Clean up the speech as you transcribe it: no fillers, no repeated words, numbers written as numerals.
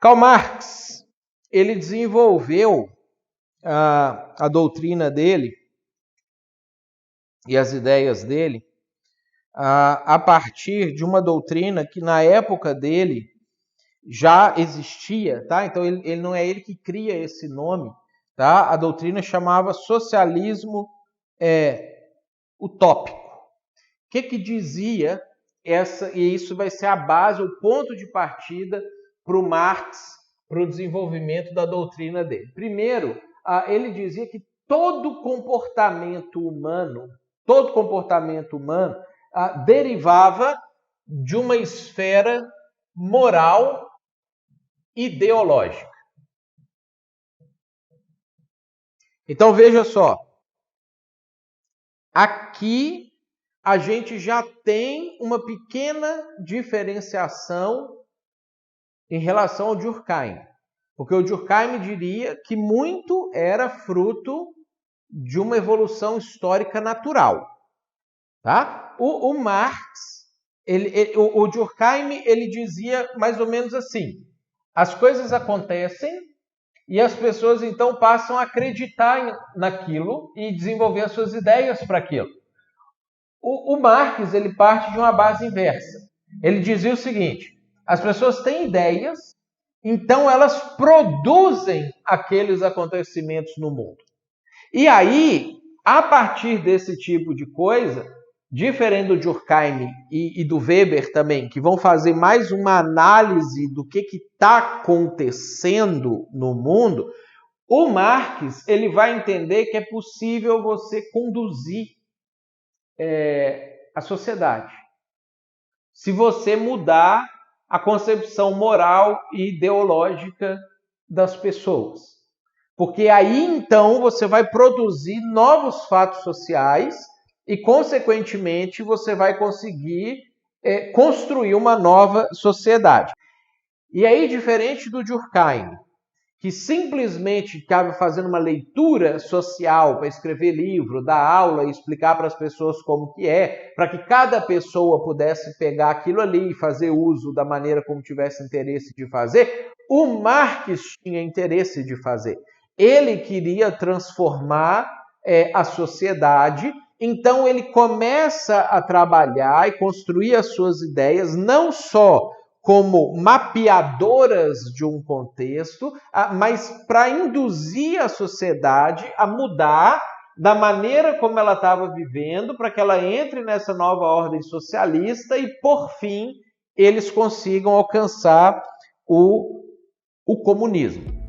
Karl Marx, ele desenvolveu a doutrina dele e as ideias dele a partir de uma doutrina que na época dele já existia, tá? Então ele não é ele que cria esse nome, tá? A doutrina chamava socialismo utópico. O que dizia essa? E isso vai ser a base, o ponto de partida para o Marx, para o desenvolvimento da doutrina dele. Primeiro, ele dizia que todo comportamento humano derivava de uma esfera moral ideológica. Então veja só, aqui a gente já tem uma pequena diferenciação em relação ao Durkheim, porque o Durkheim diria que muito era fruto de uma evolução histórica natural, tá? O Marx, o Durkheim, ele dizia mais ou menos assim: as coisas acontecem e as pessoas então passam a acreditar naquilo e desenvolver as suas ideias para aquilo. O Marx, ele parte de uma base inversa. Ele dizia o seguinte: as pessoas têm ideias, então elas produzem aqueles acontecimentos no mundo. E aí, a partir desse tipo de coisa, diferente do Durkheim e do Weber também, que vão fazer mais uma análise do que está acontecendo no mundo, o Marx, ele vai entender que é possível você conduzir a sociedade se você mudar a concepção moral e ideológica das pessoas. Porque aí, então, você vai produzir novos fatos sociais e, consequentemente, você vai conseguir construir uma nova sociedade. E aí, diferente do Durkheim, que simplesmente estava fazendo uma leitura social para escrever livro, dar aula e explicar para as pessoas como que para que cada pessoa pudesse pegar aquilo ali e fazer uso da maneira como tivesse interesse de fazer, o Marx tinha interesse de fazer. Ele queria transformar a sociedade, então ele começa a trabalhar e construir as suas ideias, não só como mapeadoras de um contexto, mas para induzir a sociedade a mudar da maneira como ela estava vivendo, para que ela entre nessa nova ordem socialista e, por fim, eles consigam alcançar o comunismo.